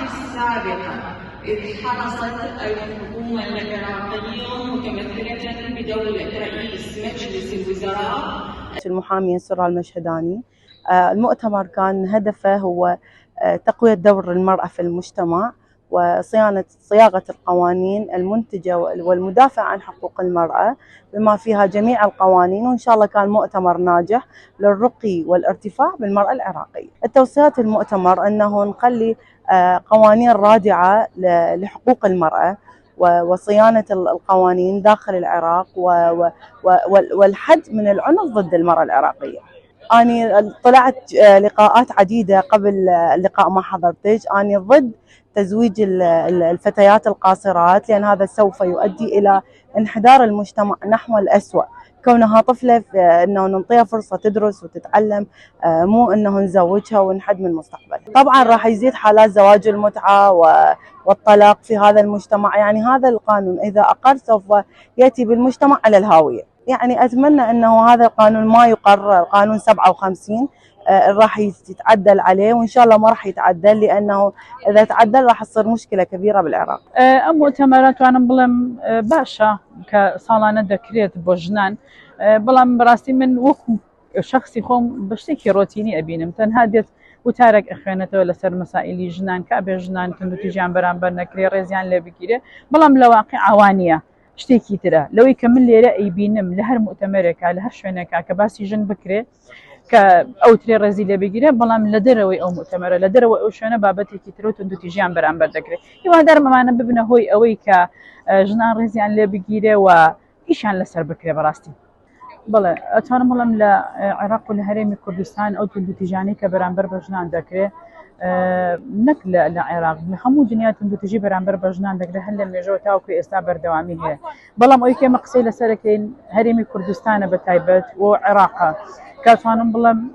السابقة، إذ حرصت الحكومة العراقية متمثلة بدولة رئيس مجلس الوزراء المحامي سرى المشهداني. المؤتمر كان هدفه هو تقوية دور المرأة في المجتمع وصياغة القوانين المنتجة والمدافع عن حقوق المرأة بما فيها جميع القوانين، وإن شاء الله كان مؤتمر ناجح للرقي والارتفاع بالمرأة العراقية. التوصيات المؤتمر أنه نخلي قوانين رادعة لحقوق المرأة وصيانة القوانين داخل العراق والحد من العنف ضد المرأة العراقية. أنا طلعت لقاءات عديدة قبل اللقاء ما حضرتش. أنا ضد تزويج الفتيات القاصرات، لأن هذا سوف يؤدي إلى انحدار المجتمع نحو الأسوأ. كونها طفلة أنه نعطيها فرصة تدرس وتتعلم، مو أنه نزوجها ونحد من المستقبل. طبعا راح يزيد حالات زواج المتعة والطلاق في هذا المجتمع. يعني هذا القانون إذا أقر سوف يأتي بالمجتمع على الهاوية. يعني أتمنى أنه هذا القانون ما يقر، قانون 57 راح يتعدل عليه، وإن شاء الله ما راح يتعدل، لأنه إذا تعدل راح تصير مشكلة كبيرة بالعراق. مؤتمرات وأنا بلم باشا كصالانة دكريت بوجنان بلم براسي من وكم شخصي خوم بشتكي روتيني أبينم تنهادت وتارك أخوانته ولا سر مسائل جنان كأبي جنان كنتو تيجي عن برامبر نكري ريزيان اللي بكيره بلم لواقع عوانية شتيكي ترى لو يكمل لي رأي بينم لهر مؤتمرك لهر شوينك كباسي جن بكري كأو تري رزيلة بيجري بلام لدروي أو مؤتمرة لدروي أو شوينة بابتي كترو تندو تيجي عن برامبر دكري يوه دار ما أنا ببنا هوي أوي كجنان رزيان اللي بيجري وإيش عن لسر بكري براستي بلا أتوانا ملام لعراق والهرم كردستان أو تندو تيجاني كبرامبر بجنان دكري نقل لعراق بخمو دنيا تندو تجي برامبر بجنان دكري هلا ميجو تاوكي استابر دوامي هي بلام أوي كم قصيلة سركين هرم كردستان بتايبت وعراق كاتوانم بلام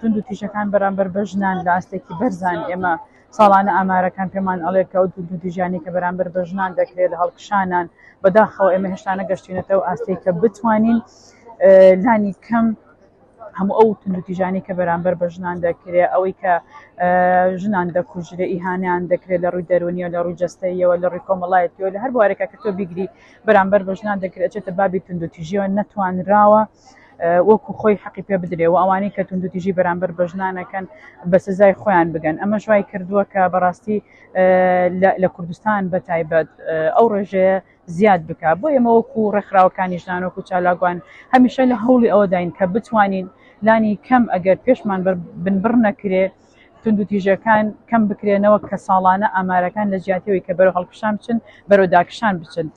تندو تيجا كان برامبر بجنان لاستيكي برزان إما صالانة أمارة كان كمان عليك أو تندو تيجاني كبرامبر بجنان دكري لهالكشانان بداخل إما هشتانا قشتينته وأستيك بتوانين لاني كم هم أو تندو تيجاني كبرامبر بجنان دكري أو جنان دكوجري إهانة دكري لروي دروني ولا روي جستية ولا روي كوملايتي ولا هرب وارك كتب بيجري برامبر بجنان دكري أجت بابي تندو تيجي ونتوان راوا وكو خوي حقي في بدري وأواني كتندو تيجي برامبر بجنان كان بس زي خوان بجن أما شوي كردوه كبراستي لكردستان بتايبد أو رجع زياد بك بوي ما وكو رخرا وكان يجنان وكو تشالاقوان هميشه لهولي أو داين كبتوانين لاني كم أجر بيشمان بنبرنا كري تندو تيجا كان كم بكري نوع كصالانة أمارة كان لجياتي ويكبروا هالكشان بتشن برو داكشان بتشن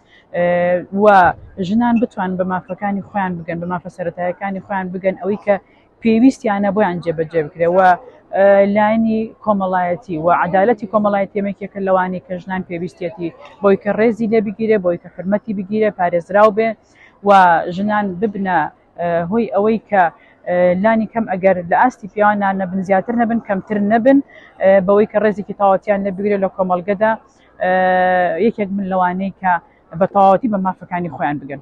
وجنان بتوان بما فكاني خوان بجن بما فسرتها كاني خوان بجن أويك بيويستي أنا بوي عن جب كري لاني كوملايتي وعدالتي كوملايتي ميكي كلواني كجنان بيويستيتي بوي كرزي لي بيجري بوي كحرمتي بيجري باريز راوبه وجنان ببنا هوي أويك لاني كم أجر لأستي فيانا نبن زياتر نبن كم تر نبن بويك الرزي كتاوتيان نبيقول لكم الجدا يك من لواني كبطاوتي بما فكاني خوان بجن.